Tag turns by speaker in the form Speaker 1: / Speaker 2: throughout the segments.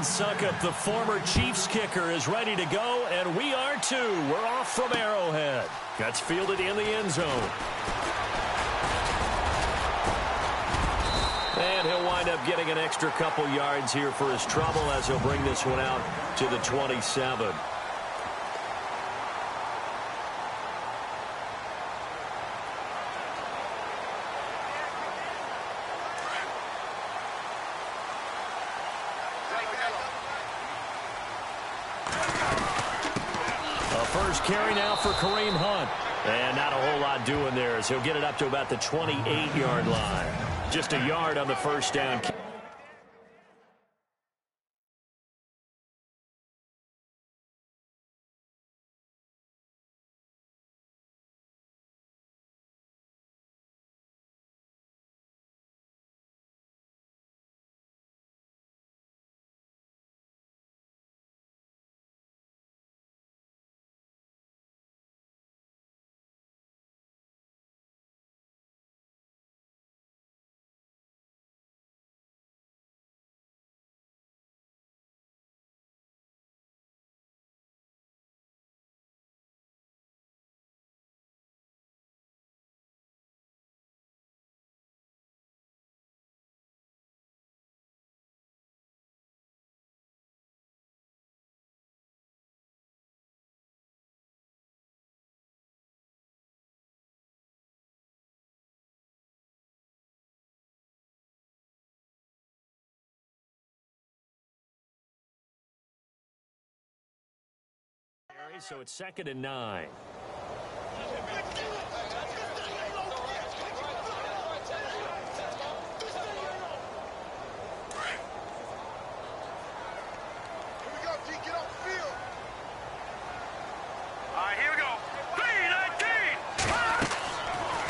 Speaker 1: John Suckup, the former Chiefs kicker, is ready to go, and we are too. We're off from Arrowhead. Gets fielded in the end zone. And he'll wind up getting an extra couple yards here for his trouble as he'll bring this one out to the 27. First carry now for Kareem Hunt. And not a whole lot doing there as he'll get it up to about the 28-yard line. Just a yard on the first down. So it's 2nd and 9.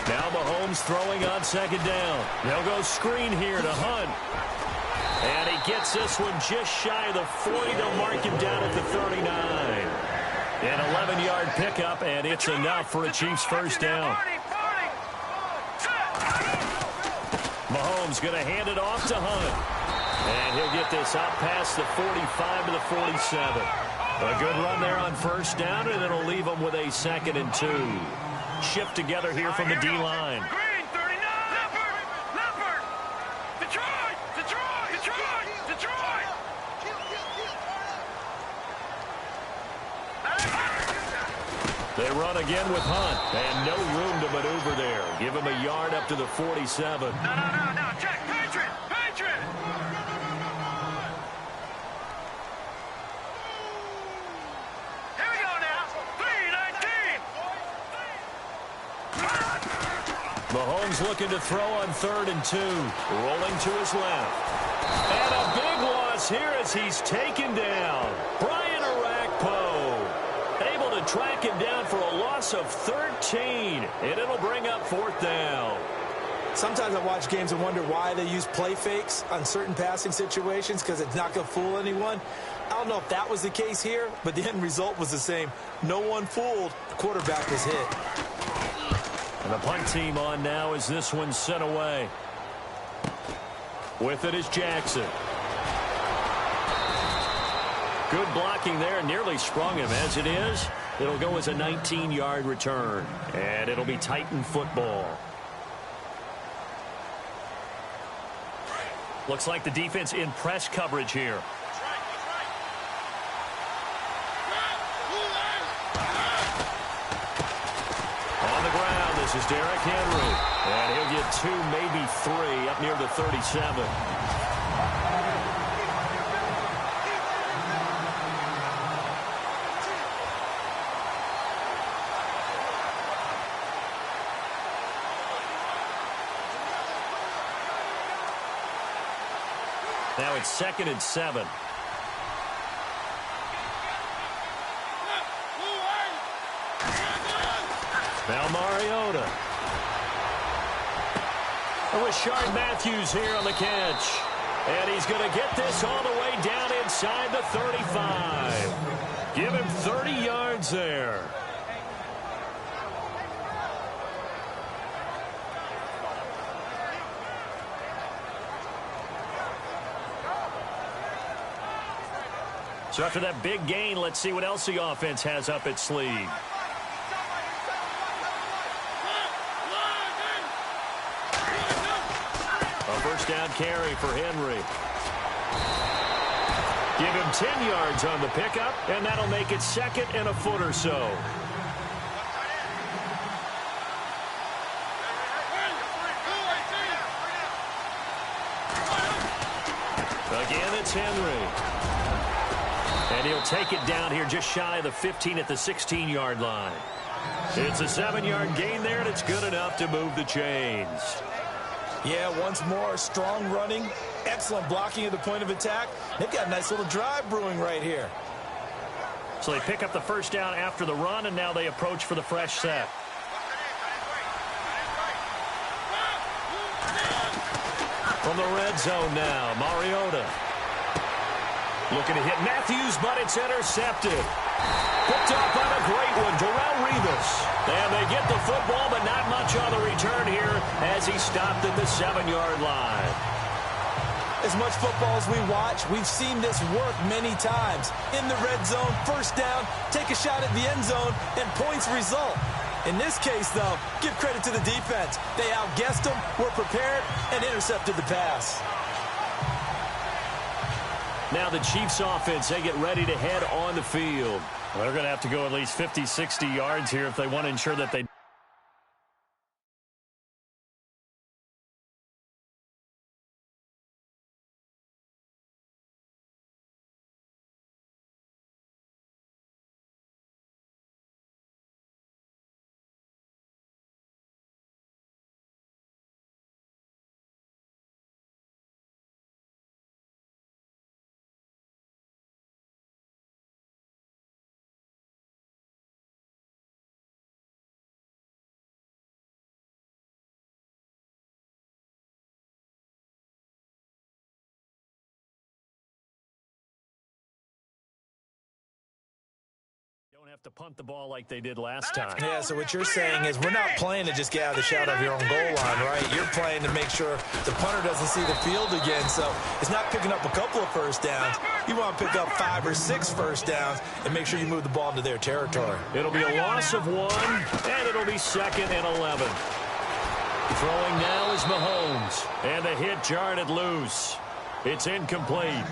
Speaker 1: Now Mahomes throwing on 2nd down. They'll go screen here to Hunt. And he gets this one just shy of the 40. They'll mark him down at the 39. An 11-yard pickup, and it's enough for a Chiefs first down. Mahomes going to hand it off to Hunt. And he'll get this out past the 45 to the 47. A good run there on first down, and it'll leave them with a 2nd and 2. Shift together here from the D-line. They run again with Hunt, and no room to maneuver there. Give him a yard up to the 47.
Speaker 2: No, check, Patriot! Here we go now, 3-19.
Speaker 1: Mahomes looking to throw on 3rd and 2, rolling to his left. And a big loss here as he's taken down. Brian Arakpo able to track him down for a loss of 13, and it'll bring up 4th down.
Speaker 3: Sometimes I watch games and wonder why they use play fakes on certain passing situations, because it's not going to fool anyone. I don't know if that was the case here, but the end result was the same. No one fooled. The quarterback was hit.
Speaker 1: And the punt team on now as this one's sent away. With it is Jackson. Good blocking there, nearly sprung him. As it is, it'll go as a 19-yard return, and it'll be Titan football. Looks like the defense in press coverage here. On the ground, this is Derrick Henry, and he'll get 2, maybe 3, up near the 37. Now it's 2nd and 7. Now Mariota. Rashard Matthews here on the catch. And he's going to get this all the way down inside the 35. Give him 30 yards there. So after that big gain, let's see what else the offense has up its sleeve. A first down carry for Henry. Give him 10 yards on the pickup, and that'll make it 2nd and a foot or so. Again, it's Henry. And he'll take it down here just shy of the 15 at the 16-yard line. It's a 7-yard gain there, and it's good enough to move the chains.
Speaker 3: Yeah, once more, strong running, excellent blocking at the point of attack. They've got a nice little drive brewing right here.
Speaker 1: So they pick up the first down after the run, and now they approach for the fresh set. From the red zone now, Mariota. Looking to hit Matthews, but it's intercepted. Picked up on a great one, Darrelle Revis. And they get the football, but not much on the return here as he stopped at the 7-yard line.
Speaker 3: As much football as we watch, we've seen this work many times. In the red zone, first down, take a shot at the end zone, and points result. In this case, though, give credit to the defense. They outguessed them, were prepared, and intercepted the pass.
Speaker 1: Now the Chiefs offense, they get ready to head on the field. Well, they're going to have to go at least 50, 60 yards here if they want to ensure that they... Don't have to punt the ball like they did last time.
Speaker 3: Yeah, so what you're saying is we're not playing to just get out of the shadow of your own goal line, right? You're playing to make sure the punter doesn't see the field again. So it's not picking up a couple of first downs. You want to pick up 5 or 6 first downs and make sure you move the ball into their territory.
Speaker 1: It'll be a loss of 1, and it'll be 2nd and 11. Throwing now is Mahomes, and the hit jarred it loose. It's incomplete.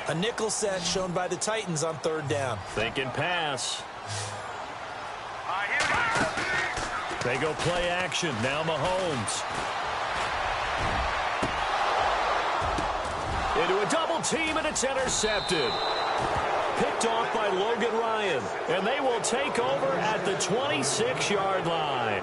Speaker 3: A nickel set shown by the Titans on 3rd down.
Speaker 1: Thinking pass. They go play action. Now Mahomes. Into a double team, and it's intercepted. Picked off by Logan Ryan. And they will take over at the 26-yard line.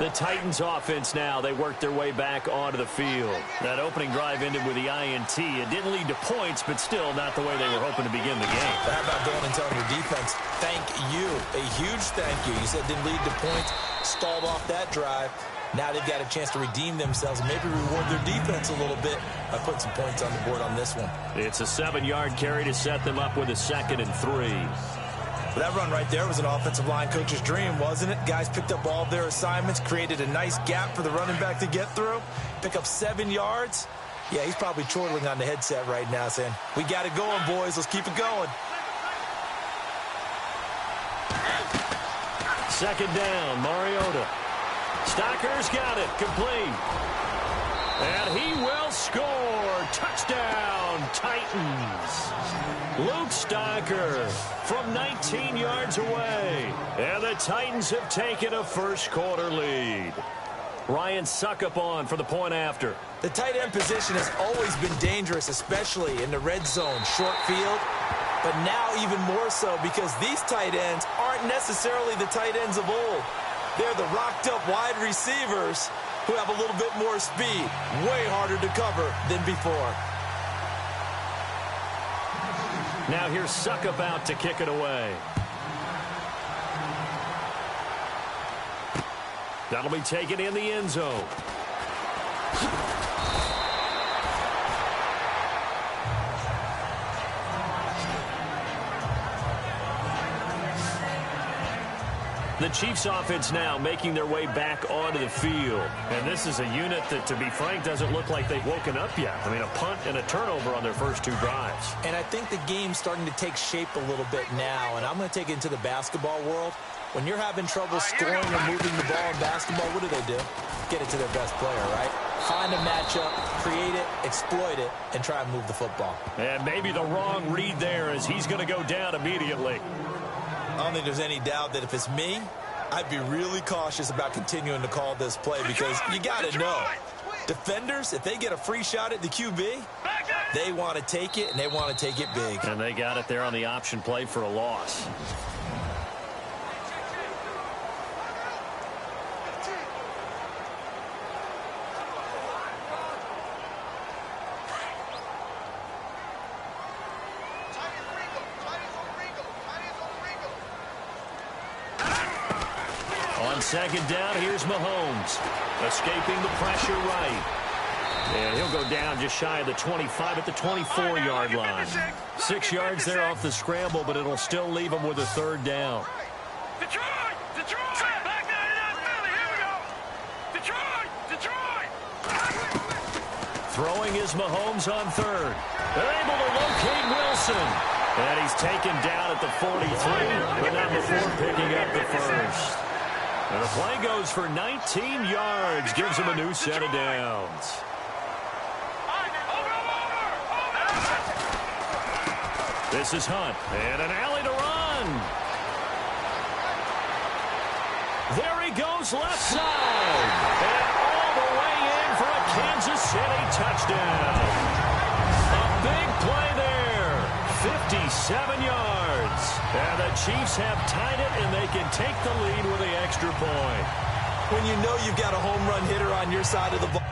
Speaker 1: The Titans offense now, they work their way back onto the field. That opening drive ended with the INT. It didn't lead to points, but still not the way they were hoping to begin the game.
Speaker 3: How about going and telling your defense, thank you, a huge thank you. You said didn't lead to points, stalled off that drive. Now they've got a chance to redeem themselves and maybe reward their defense a little bit by putting some points on the board on this one.
Speaker 1: It's a 7-yard carry to set them up with a 2nd and 3.
Speaker 3: That run right there was an offensive line coach's dream, wasn't it? Guys picked up all of their assignments, created a nice gap for the running back to get through, pick up 7 yards. Yeah, he's probably chortling on the headset right now saying, we got it going, boys. Let's keep it going.
Speaker 1: 2nd down, Mariota. Stocker's got it, complete. And he will score. Touchdown, Titans. Luke Stocker from 19 yards away. And the Titans have taken a first-quarter lead. Ryan Suckup on for the point after.
Speaker 3: The tight end position has always been dangerous, especially in the red zone, short field. But now even more so because these tight ends aren't necessarily the tight ends of old. They're the rocked-up wide receivers who have a little bit more speed, way harder to cover than before.
Speaker 1: Now here's Suckup out to kick it away. That'll be taken in the end zone. The Chiefs offense now making their way back onto the field. And this is a unit that, to be frank, doesn't look like they've woken up yet. I mean, a punt and a turnover on their first two drives.
Speaker 3: And I think the game's starting to take shape a little bit now. And I'm going to take it into the basketball world. When you're having trouble scoring or moving the ball in basketball, what do? Get it to their best player, right? Find a matchup, create it, exploit it, and try and move the football.
Speaker 1: And maybe the wrong read there as he's going to go down immediately.
Speaker 3: I don't think there's any doubt that if it's me, I'd be really cautious about continuing to call this play because you got to know, defenders, if they get a free shot at the QB, they want to take it, and they want to take it big.
Speaker 1: And they got it there on the option play for a loss. On second down, here's Mahomes. Escaping the pressure right. And he'll go down just shy of the 25 at the 24-yard line. 6 yards there off the scramble, but it'll still leave him with a third down.
Speaker 2: Detroit! Back 99 Philly, here we go! Detroit!
Speaker 1: Throwing is Mahomes on third. They're able to locate Wilson. And he's taken down at the 43, but not before picking up the first. And the play goes for 19 yards, gives him a new set of downs. This is Hunt, and an alley to run. There he goes left side. And all the way in for a Kansas City touchdown. A big play there. 57 yards. And the Chiefs have tied it, and they can take the lead with the extra point.
Speaker 3: When you know you've got a home run hitter on your side of the ball.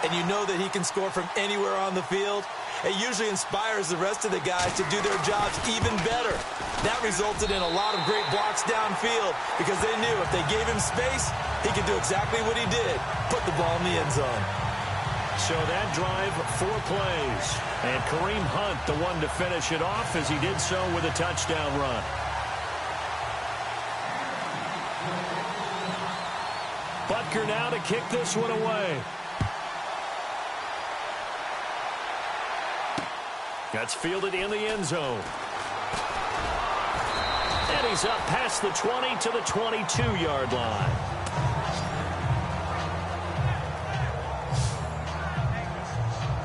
Speaker 3: And you know that he can score from anywhere on the field. It usually inspires the rest of the guys to do their jobs even better. That resulted in a lot of great blocks downfield because they knew if they gave him space, he could do exactly what he did, put the ball in the end zone.
Speaker 1: So that drive, 4 plays. And Kareem Hunt, the one to finish it off, as he did so with a touchdown run. Butker now to kick this one away. That's fielded in the end zone. And he's up past the 20 to the 22-yard line.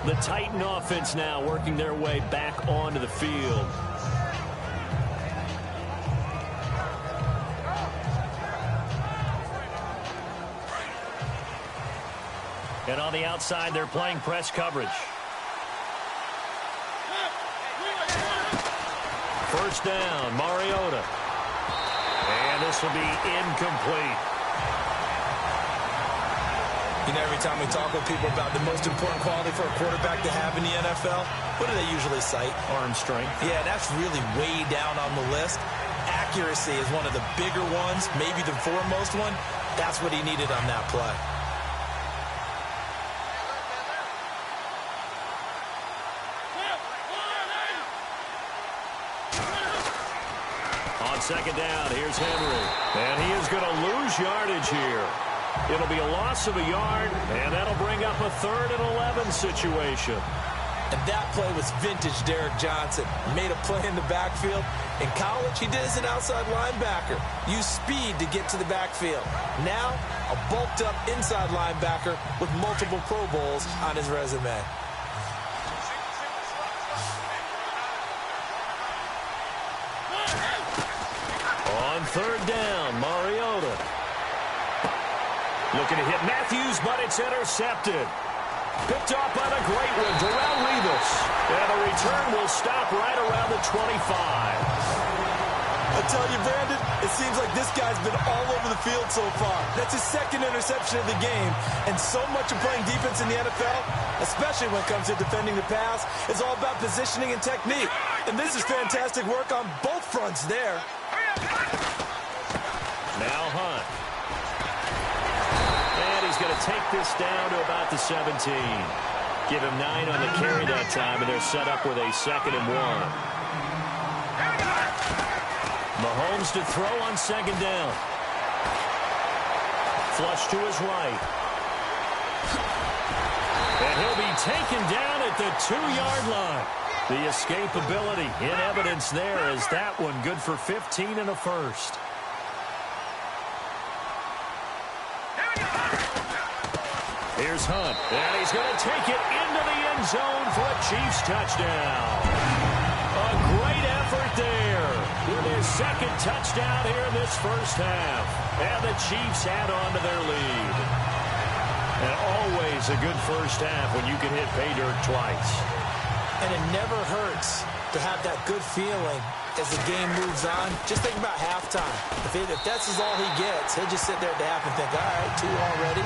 Speaker 1: The Titan offense now working their way back onto the field. And on the outside, they're playing press coverage. First down, Mariota. And this will be incomplete.
Speaker 3: You know, every time we talk with people about the most important quality for a quarterback to have in the NFL, what do they usually cite?
Speaker 1: Arm strength.
Speaker 3: Yeah, that's really way down on the list. Accuracy is one of the bigger ones, maybe the foremost one. That's what he needed on that play.
Speaker 1: On second down, here's Henry. And he is going to lose yardage here. It'll be a loss of a yard, and that'll bring up a 3rd and 11 situation.
Speaker 3: And that play was vintage Derek Johnson. Made a play in the backfield. In college, he did as an outside linebacker. Used speed to get to the backfield. Now, a bulked-up inside linebacker with multiple Pro Bowls on his resume.
Speaker 1: On 3rd down, Mariota. Looking to hit Matthews, but it's intercepted. Picked off by the great one, Darrelle Revis. And the return will stop right around the 25.
Speaker 3: I tell you, Brandon, it seems like this guy's been all over the field so far. That's his 2nd interception of the game. And so much of playing defense in the NFL, especially when it comes to defending the pass, is all about positioning and technique. And this is fantastic work on both fronts there.
Speaker 1: Now Hunt. And he's going to take this down to about the 17. Give him 9 on the carry that time, and they're set up with a 2nd and 1. Mahomes to throw on 2nd down. Flush to his right. And he'll be taken down at the 2-yard line. The escapability in evidence there as that one good for 15 and a first. Here's Hunt, and he's going to take it into the end zone for a Chiefs touchdown. A great effort there with his 2nd touchdown here in this first half. And the Chiefs add on to their lead. And always a good first half when you can hit pay dirt twice.
Speaker 3: And it never hurts to have that good feeling as the game moves on. Just think about halftime. If that's all he gets, he'll just sit there at the half and think, all right, 2 already.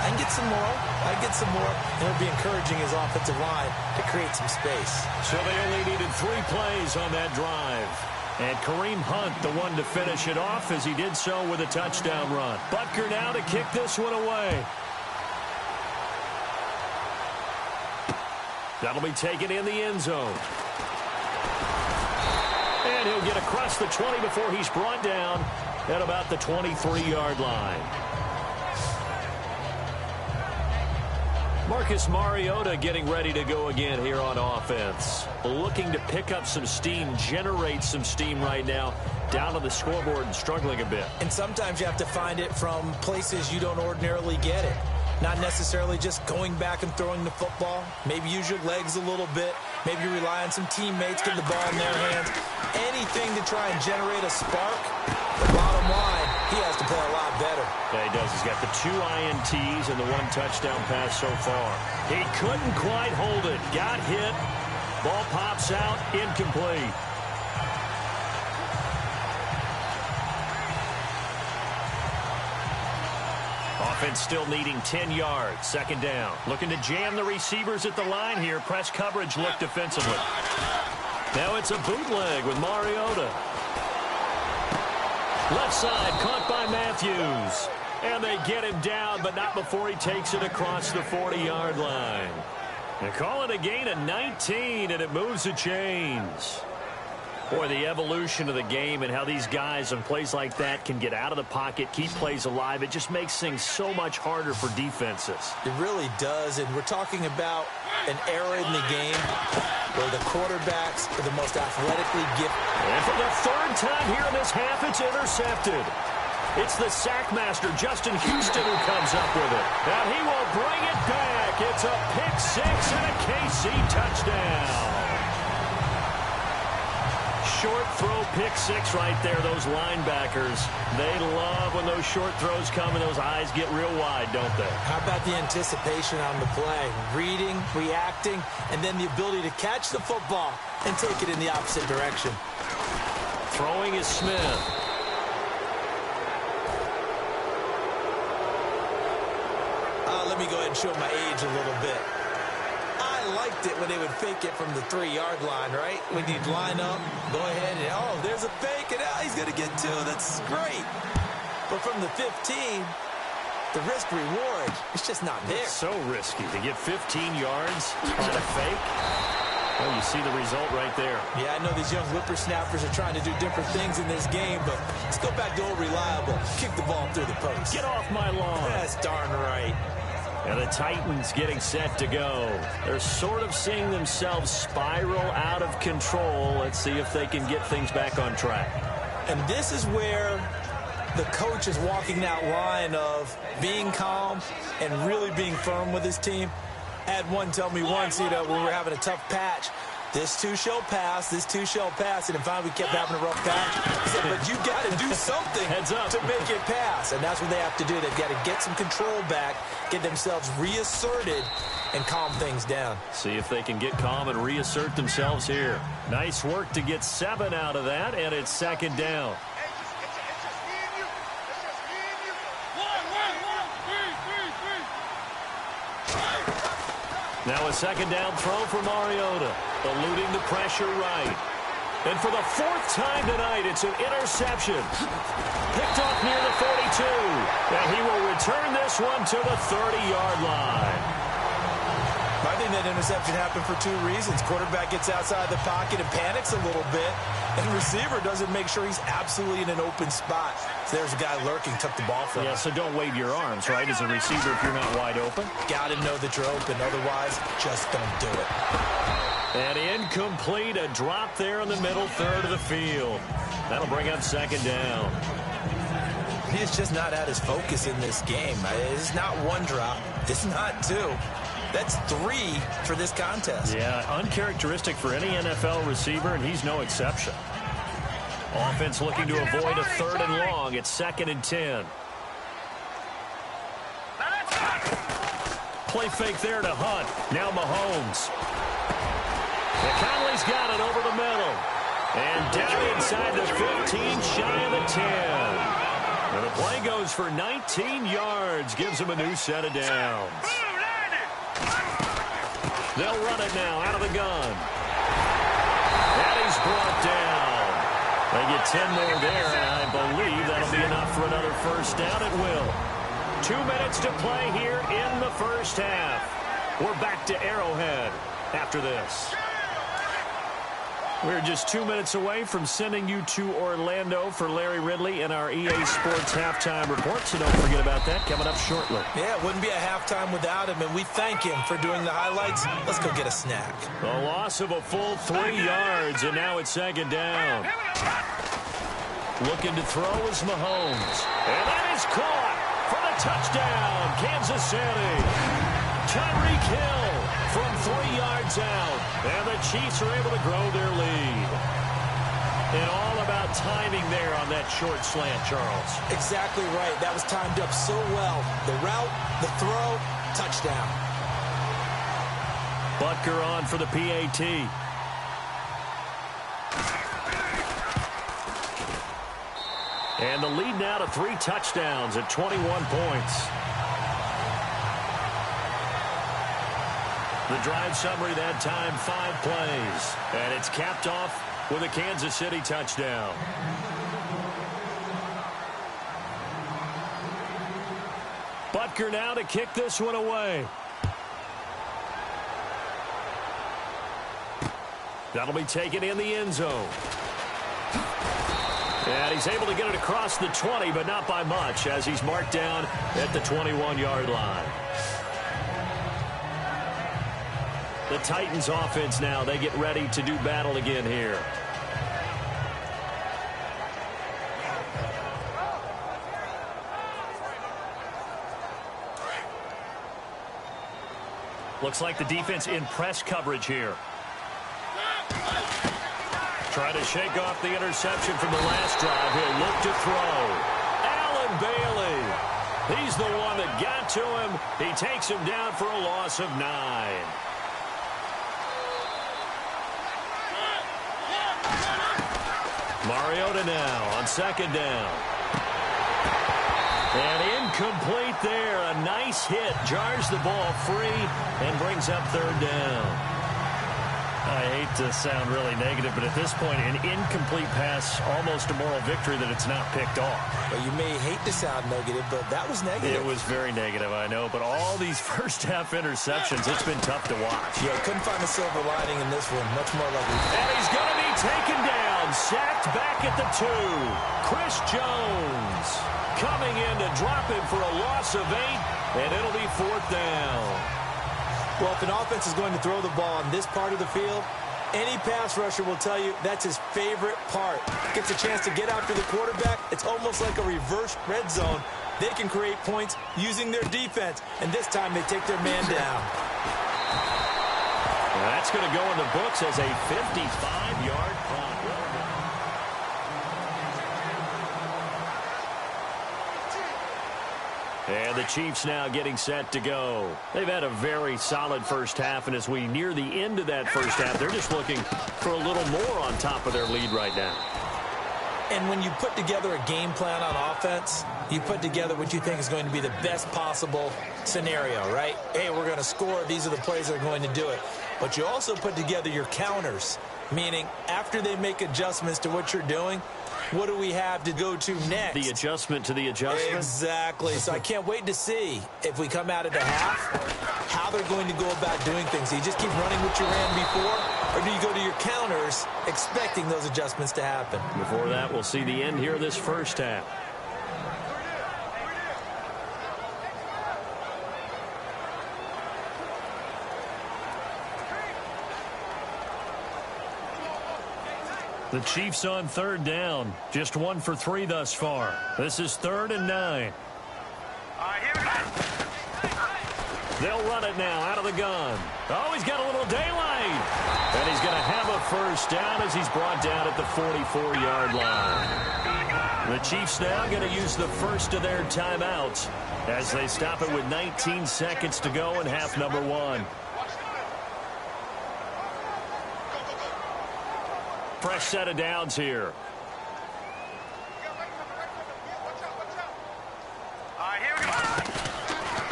Speaker 3: I can get some more. I can get some more. And he'll be encouraging his offensive line to create some space.
Speaker 1: So they only needed 3 plays on that drive. And Kareem Hunt, the one to finish it off, as he did so with a touchdown run. Butker now to kick this one away. That'll be taken in the end zone. And he'll get across the 20 before he's brought down at about the 23-yard line. Marcus Mariota getting ready to go again here on offense. Looking to pick up some steam, generate some steam right now. Down on the scoreboard and struggling a bit.
Speaker 3: And sometimes you have to find it from places you don't ordinarily get it. Not necessarily just going back and throwing the football. Maybe use your legs a little bit. Maybe rely on some teammates, get the ball in their hands. Anything to try and generate a spark. The bottom line, he has to play a lot better.
Speaker 1: Yeah, he does. He's got the 2 INTs and the 1 touchdown pass so far. He couldn't quite hold it. Got hit. Ball pops out. Incomplete. Offense still needing 10 yards. 2nd down. Looking to jam the receivers at the line here. Press coverage look defensively. Now it's a bootleg with Mariota. Left side caught by Matthews. And they get him down, but not before he takes it across the 40-yard line. They call it a gain of 19, and it moves the chains. Boy, the evolution of the game and how these guys on plays like that can get out of the pocket, keep plays alive, it just makes things so much harder for defenses.
Speaker 3: It really does, and we're talking about an era in the game where the quarterbacks are the most athletically gifted.
Speaker 1: And for the third time here in this half, it's intercepted. It's the sackmaster, Justin Houston, who comes up with it. And he will bring it back. It's a pick six and a KC touchdown. Short throw pick six right there, those linebackers. They love when those short throws come and those eyes get real wide, don't they?
Speaker 3: How about the anticipation on the play? Reading, reacting, and then the ability to catch the football and take it in the opposite direction.
Speaker 1: Throwing is Smith.
Speaker 3: Let me go ahead and show my age a little bit. I liked it when they would fake it from the 3-yard line, right? When you'd line up, go ahead and, oh, there's a fake, and he's going to get 2. That's great. But from the 15, the risk-reward, it's just not there.
Speaker 1: It's so risky to get 15 yards on a fake. Well, you see the result right there.
Speaker 3: Yeah, I know these young whippersnappers are trying to do different things in this game, but let's go back to old reliable. Kick the ball through the post.
Speaker 1: Get off my lawn.
Speaker 3: That's darn right.
Speaker 1: And the Titans getting set to go. They're sort of seeing themselves spiral out of control. Let's see if they can get things back on track.
Speaker 3: And this is where the coach is walking that line of being calm and really being firm with his team. I had one tell me once, when we were having a tough patch, this too shall pass, this too shall pass. And finally we kept having a rough patch. He said, but you got to do something
Speaker 1: Heads up.
Speaker 3: to make it pass. And that's what they have to do. They've got to get some control back, get themselves reasserted, and calm things down.
Speaker 1: See if they can get calm and reassert themselves here. Nice work to get 7 out of that, and it's second down. Now a second down throw for Mariota, eluding the pressure right. And for the 4th time tonight, it's an interception. Picked off near the 42. And he will return this one to the 30-yard line.
Speaker 3: I think that interception happened for 2 reasons. Quarterback gets outside the pocket and panics a little bit, and receiver doesn't make sure he's absolutely in an open spot. So there's a guy lurking, took the ball from him.
Speaker 1: Yeah, so don't wave your arms, right, as a receiver if you're not wide open.
Speaker 3: Got to know that you're open. Otherwise, just don't do it.
Speaker 1: And incomplete, a drop there in the middle third of the field. That'll bring up second down.
Speaker 3: He's just not at his focus in this game. It's not 1 drop. It's not 2. That's 3 for this contest.
Speaker 1: Yeah, uncharacteristic for any NFL receiver, and he's no exception. Offense looking to avoid a 3rd and long. It's 2nd and 10. Play fake there to Hunt. Now Mahomes. Conley's got it over the middle. And down inside the 15, shy of the 10. And the play goes for 19 yards. Gives him a new set of downs. They'll run it now out of the gun. And he's brought down. They get 10 more there, and I believe that'll be enough for another first down. It will. 2 minutes to play here in the first half. We're back to Arrowhead after this. We're just 2 minutes away from sending you to Orlando for Larry Ridley and our EA Sports halftime report, so don't forget about that coming up shortly.
Speaker 3: Yeah, it wouldn't be a halftime without him, and we thank him for doing the highlights. Let's go get a snack.
Speaker 1: A loss of a full 3 yards, and now it's second down. Looking to throw is Mahomes. And that is caught for the touchdown, Kansas City. Tyreek Hill from 3 yards out. And the Chiefs are able to grow their lead. And all about timing there on that short slant, Charles.
Speaker 3: Exactly right. That was timed up so well. The route, the throw, touchdown.
Speaker 1: Butker on for the PAT. And the lead now to 3 touchdowns at 21 points. The drive summary that time, 5 plays. And it's capped off with a Kansas City touchdown. Butker now to kick this one away. That'll be taken in the end zone. And he's able to get it across the 20, but not by much, as he's marked down at the 21-yard line. The Titans offense now, they get ready to do battle again here. Looks like the defense in press coverage here. Trying to shake off the interception from the last drive. He'll look to throw. Allen Bailey. He's the one that got to him. He takes him down for a loss of 9. Mariota now on second down. And incomplete there. A nice hit. Jars the ball free and brings up third down. I hate to sound really negative, but at this point, an incomplete pass, almost a moral victory that it's not picked off.
Speaker 3: Well, you may hate to sound negative, but that was negative.
Speaker 1: It was very negative, I know. But all these first-half interceptions, it's been tough to watch.
Speaker 3: Yeah, couldn't find a silver lining in this one. Much more likely.
Speaker 1: And he's going to be taken down. Sacked back at the 2. Chris Jones coming in to drop him for a loss of 8, and it'll be fourth down.
Speaker 3: Well, if an offense is going to throw the ball on this part of the field, any pass rusher will tell you that's his favorite part. Gets a chance to get after the quarterback. It's almost like a reverse red zone. They can create points using their defense, and this time they take their man down.
Speaker 1: Well, that's going to go in the books as a 55-yard punt. And the Chiefs now getting set to go. They've had a very solid first half, and as we near the end of that first half, they're just looking for a little more on top of their lead right now.
Speaker 3: And when you put together a game plan on offense, you put together what you think is going to be the best possible scenario, right? Hey, we're going to score. These are the plays that are going to do it. But you also put together your counters, meaning after they make adjustments to what you're doing, what do we have to go to next?
Speaker 1: The adjustment to the adjustment?
Speaker 3: Exactly. So I can't wait to see if we come out of the half, how they're going to go about doing things. Do you just keep running what you ran before, or do you go to your counters expecting those adjustments to happen?
Speaker 1: Before that, we'll see the end here of this first half. The Chiefs on third down. Just 1 for 3 thus far. This is 3rd and 9. They'll run it now out of the gun. Oh, he's got a little daylight. And he's going to have a first down as he's brought down at the 44-yard line. The Chiefs now going to use the first of their timeouts as they stop it with 19 seconds to go in half number 1. Fresh set of downs here.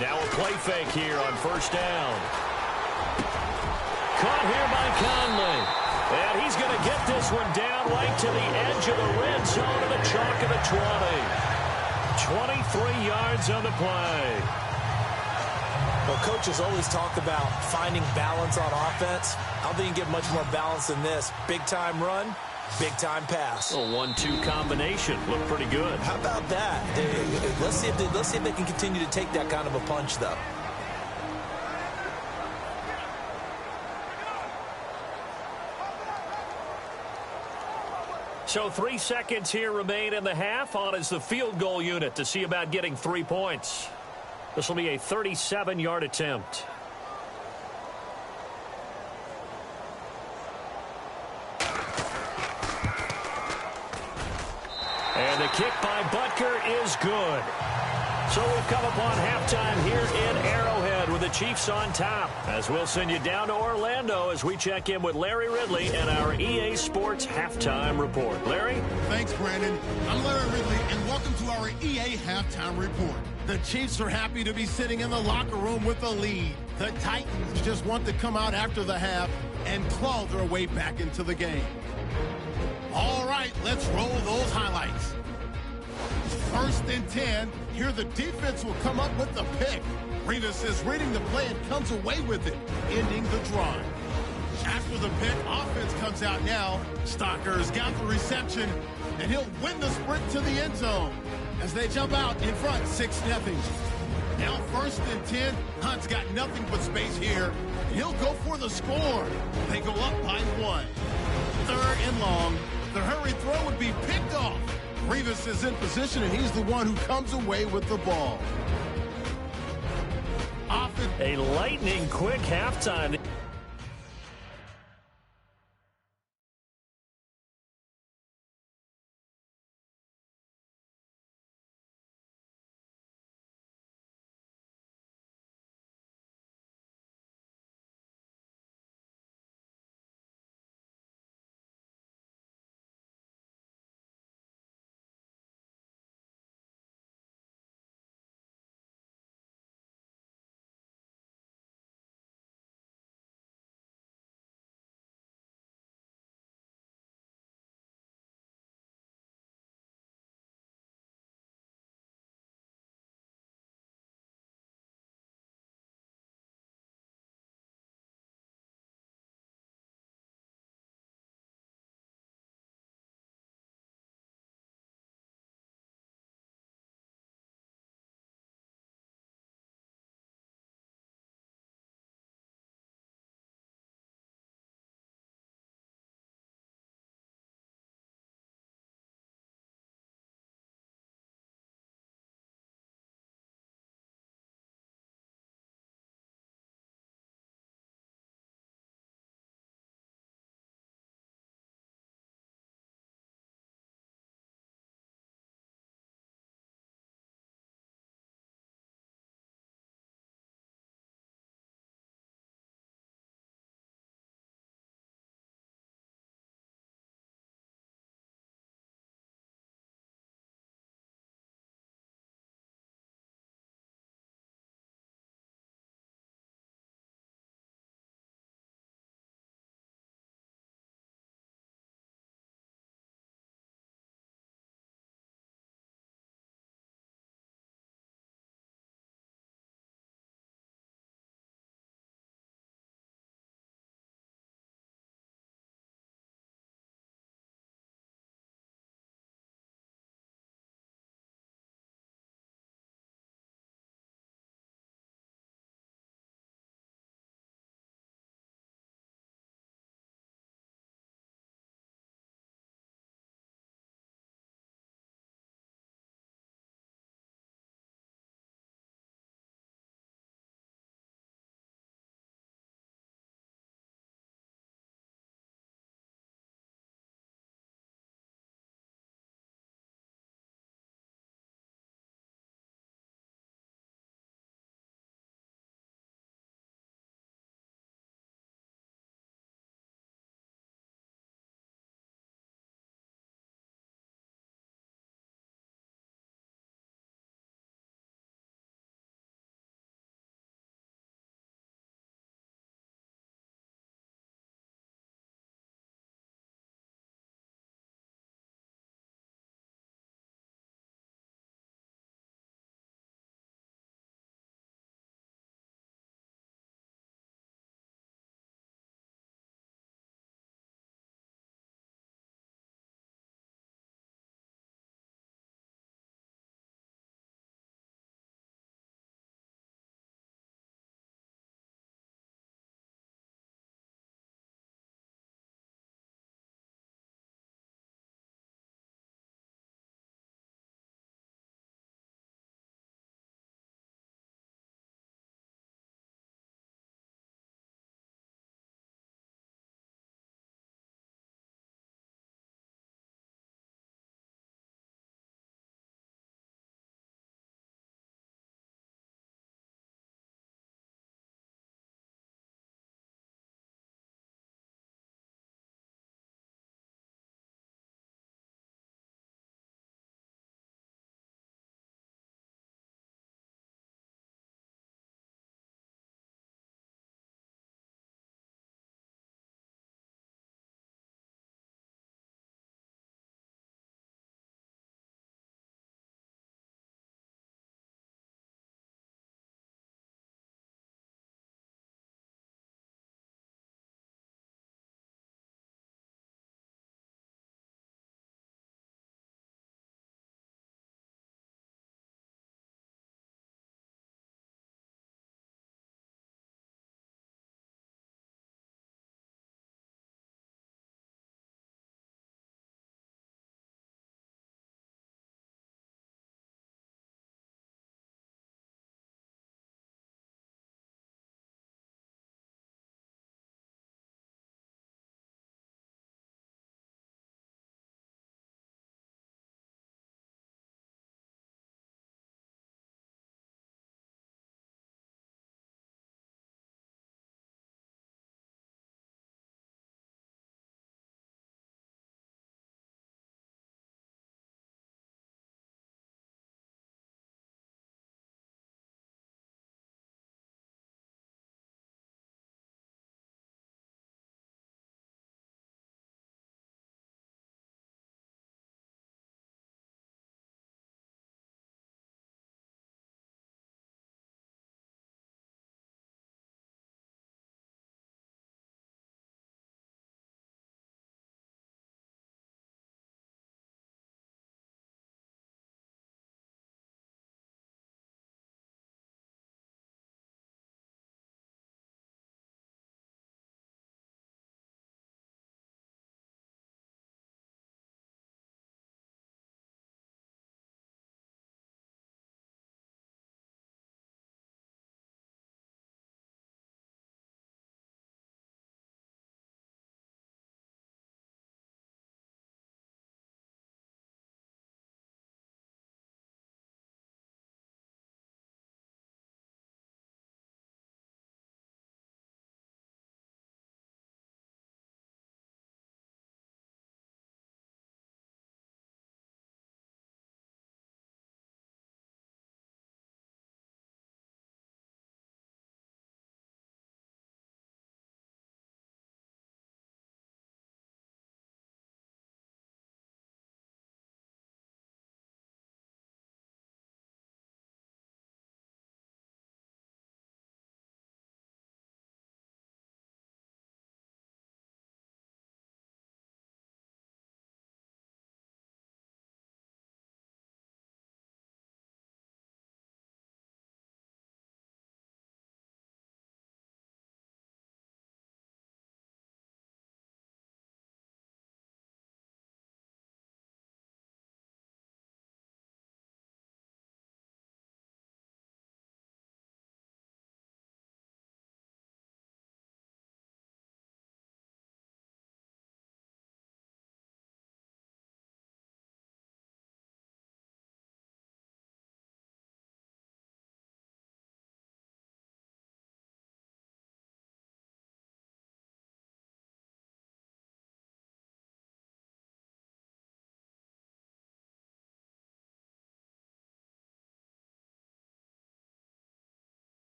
Speaker 1: Now a play fake here on first down. Caught here by Conley. And he's going to get this one down right to the edge of the red zone of the chalk of the 20. 23 yards on the play.
Speaker 3: Well, coaches always talk about finding balance on offense. I don't think you can get much more balance than this. Big-time run, big-time pass.
Speaker 1: A 1-2 combination. Looked pretty good.
Speaker 3: How about that? Let's see if they can continue to take that kind of a punch, though.
Speaker 1: So 3 seconds here remain in the half. On is the field goal unit to see about getting 3 points. This will be a 37-yard attempt. And the kick by Butker is good. So we've come upon halftime here in Arrowhead with the Chiefs on top. As we'll send you down to Orlando as we check in with Larry Ridley and our EA Sports Halftime Report. Larry?
Speaker 4: Thanks, Brandon. I'm Larry Ridley, and welcome to our EA Halftime Report. The Chiefs are happy to be sitting in the locker room with a lead. The Titans just want to come out after the half and claw their way back into the game. All right, let's roll those highlights. First and 10. Here the defense will come up with the pick. Rivas is reading the play and comes away with it, ending the drive. After the pick, offense comes out now. Stocker's got the reception, and he'll win the sprint to the end zone as they jump out in front 6-0. Now first and 10. Hunt's got nothing but space here. He'll go for the score. They go up by 1. Third and long. The hurry throw would be picked off. Rivas is in position, and he's the one who comes away with the ball.
Speaker 1: A lightning quick halftime.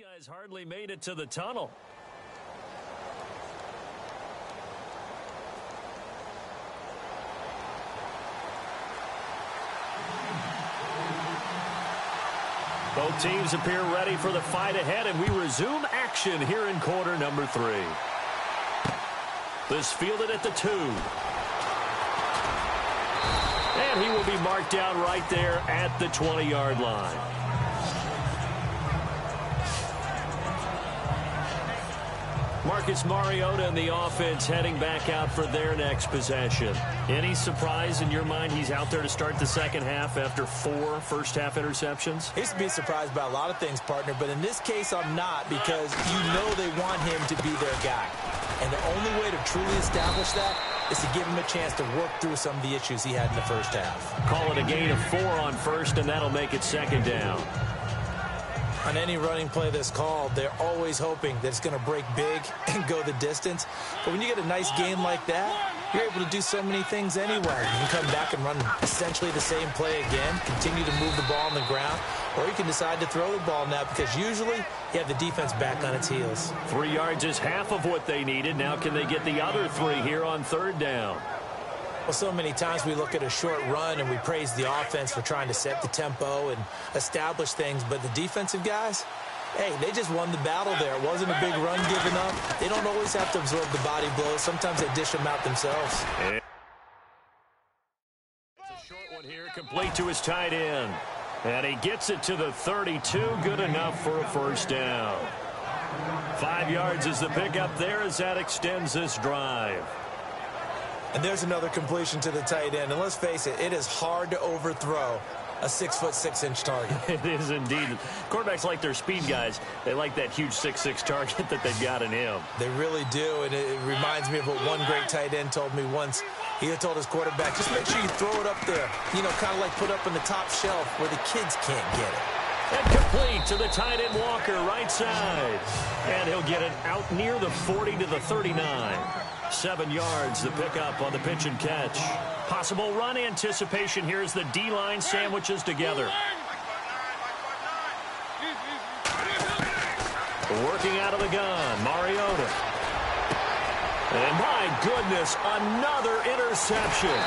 Speaker 1: guys hardly made it to the tunnel. Both teams appear ready for the fight ahead, and we resume action here in quarter number 3. This fielded at the 2. And he will be marked down right there at the 20-yard line. Marcus Mariota and the offense heading back out for their next possession. Any surprise in your mind he's out there to start the second half after 4 first-half interceptions?
Speaker 3: He used to be surprised by a lot of things, partner, but in this case I'm not, because you know they want him to be their guy. And the only way to truly establish that is to give him a chance to work through some of the issues he had in the first half.
Speaker 1: Call it a gain of 4 on first, and that'll make it second down.
Speaker 3: On any running play that's called, they're always hoping that it's going to break big and go the distance. But when you get a nice gain like that, you're able to do so many things anyway. You can come back and run essentially the same play again, continue to move the ball on the ground, or you can decide to throw the ball now because usually you have the defense back on its heels. 3
Speaker 1: yards is half of what they needed. Now can they get the other 3 here on third down?
Speaker 3: Well, so many times we look at a short run and we praise the offense for trying to set the tempo and establish things, but the defensive guys, hey, they just won the battle there. It wasn't a big run given up. They don't always have to absorb the body blows. Sometimes they dish them out themselves.
Speaker 1: It's a short one here, complete to his tight end. And he gets it to the 32, good enough for a first down. 5 yards is the pickup there as that extends this drive.
Speaker 3: And there's another completion to the tight end. And let's face it, it is hard to overthrow a 6'6" target.
Speaker 1: It is indeed. Quarterbacks like their speed guys. They like that huge 6'6" target that they've got in him.
Speaker 3: They really do, and it reminds me of what one great tight end told me once. He had told his quarterback, just make sure you throw it up there. You know, kind of like put up on the top shelf where the kids can't get it.
Speaker 1: And complete to the tight end Walker, right side. And he'll get it out near the 40 to the 39. 7 yards, the pickup on the pitch and catch. Possible run anticipation here as the D-line sandwiches together. Working out of the gun, Mariota. And my goodness, another interception.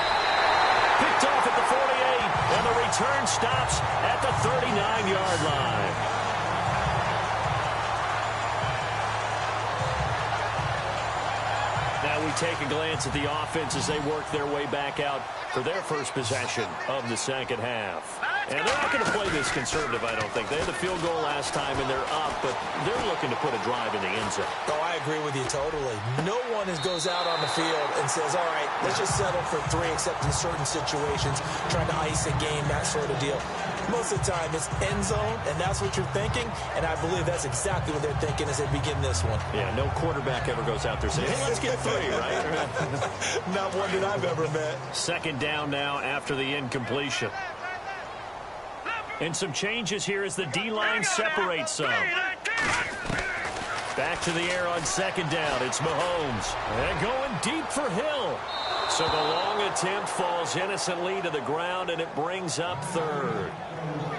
Speaker 1: Picked off at the 48, and the return stops at the 39-yard line. Now we take a glance at the offense as they work their way back out for their first possession of the second half. And they're not going to play this conservative, I don't think. They had the field goal last time, and they're up, but they're looking to put a drive in the end zone.
Speaker 3: Oh, I agree with you totally. No one goes out on the field and says, all right, let's just settle for 3, except in certain situations, trying to ice a game, that sort of deal. Most of the time, it's end zone, and that's what you're thinking, and I believe that's exactly what they're thinking as they begin this one.
Speaker 1: Yeah, no quarterback ever goes out there saying, hey, let's get 3, right?
Speaker 3: Not one that I've ever met.
Speaker 1: Second down now after the incompletion. And some changes here as the D-line separates some. Back to the air on second down. It's Mahomes. And going deep for Hill. So the long attempt falls innocently to the ground, and it brings up third.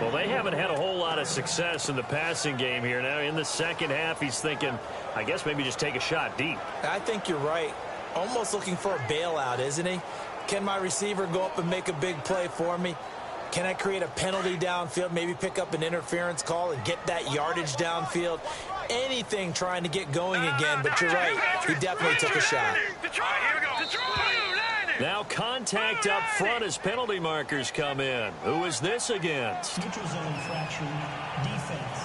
Speaker 1: Well, they haven't had a whole lot of success in the passing game here. Now in the second half, he's thinking, I guess maybe just take a shot deep.
Speaker 3: I think you're right. Almost looking for a bailout, isn't he? Can my receiver go up and make a big play for me? Can I create a penalty downfield, maybe pick up an interference call and get that yardage downfield? Anything trying to get going again, but you're right. He definitely took a shot.
Speaker 1: Now contact up front as penalty markers come in. Who is this against?
Speaker 5: Neutral zone infraction, defense.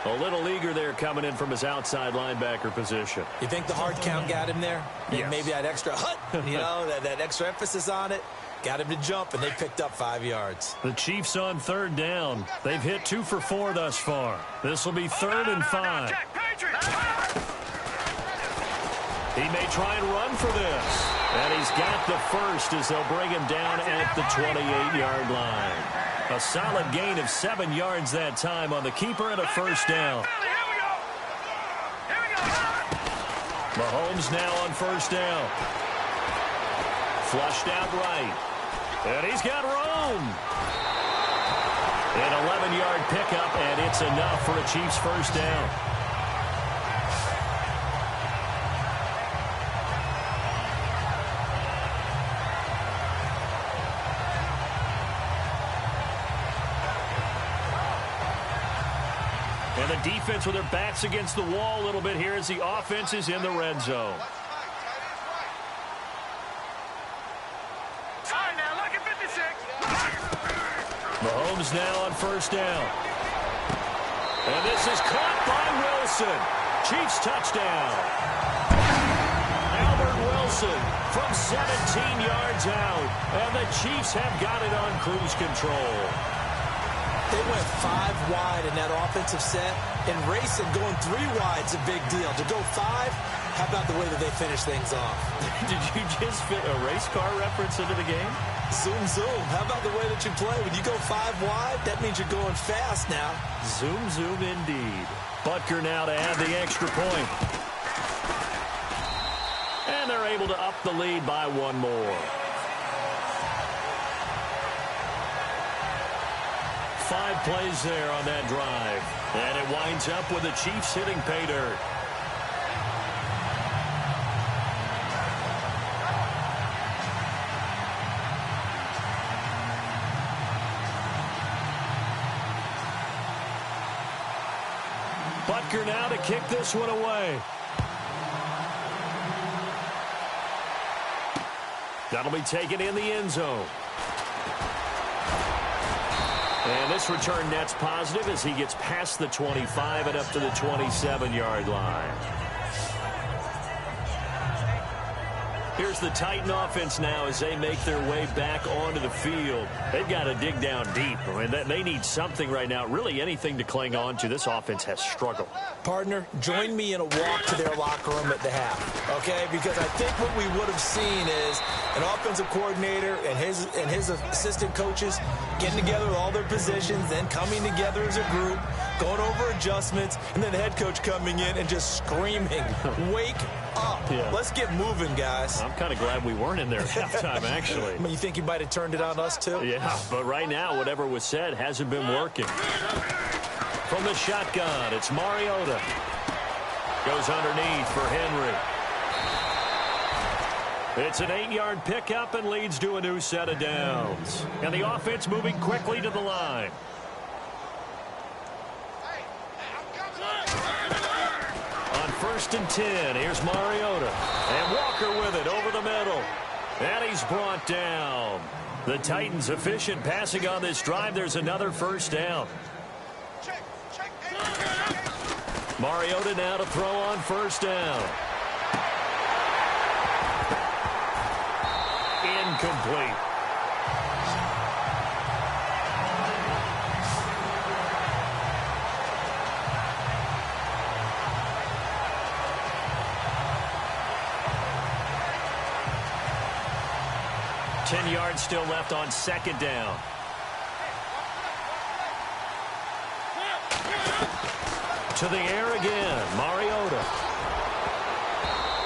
Speaker 1: A little eager there coming in from his outside linebacker position.
Speaker 3: You think the hard count got him there?
Speaker 1: Yes.
Speaker 3: Maybe that extra hut, you know, that extra emphasis on it. Got him to jump, and they picked up 5 yards.
Speaker 1: The Chiefs on third down. They've hit 2 for 4 thus far. This will be 3rd and 5. He may try and run for this. And he's got the first as they'll bring him down at the 28-yard line. A solid gain of 7 yards that time on the keeper and a first down. Mahomes now on first down. Flushed out right. And he's got room. An 11-yard pickup, and it's enough for a Chiefs first down. And the defense with their backs against the wall a little bit here as the offense is in the red zone. Mahomes now on first down. And this is caught by Wilson. Chiefs touchdown. Albert Wilson from 17 yards out. And the Chiefs have got it on cruise control.
Speaker 3: They went 5 wide in that offensive set. And racing going 3 wide is a big deal. To go 5, how about the way that they finish things off?
Speaker 1: Did you just fit a race car reference into the game?
Speaker 3: Zoom, zoom. How about the way that you play? When you go 5 wide, that means you're going fast now.
Speaker 1: Zoom, zoom indeed. Butker now to add the extra point. And they're able to up the lead by 1 more. 5 plays there on that drive. And it winds up with the Chiefs hitting pay dirt. Butker now to kick this one away. That'll be taken in the end zone. And this return net's positive as he gets past the 25 and up to the 27-yard line. Here's the Titan offense now as they make their way back onto the field. They've got to dig down deep. I mean, they need something right now, really anything to cling on to. This offense has struggled.
Speaker 3: Partner, join me in a walk to their locker room at the half, okay? Because I think what we would have seen is an offensive coordinator and his assistant coaches getting together with all their positions, then coming together as a group, going over adjustments, and then the head coach coming in and just screaming, wake up.
Speaker 1: Yeah.
Speaker 3: Let's get moving, guys.
Speaker 1: I'm kind of glad we weren't in there at halftime, actually.
Speaker 3: I mean, you think you might have turned it on us, too?
Speaker 1: Yeah, but right now, whatever was said hasn't been working. From the shotgun, it's Mariota. Goes underneath for Henry. It's an 8-yard pickup and leads to a new set of downs. And the offense moving quickly to the line. On 1st and 10, here's Mariota. And Walker with it over the middle. And he's brought down. The Titans efficient passing on this drive. There's another first down. Mariota now to throw on first down. Incomplete. Ten yards still left on second down. To the air again, Mariota.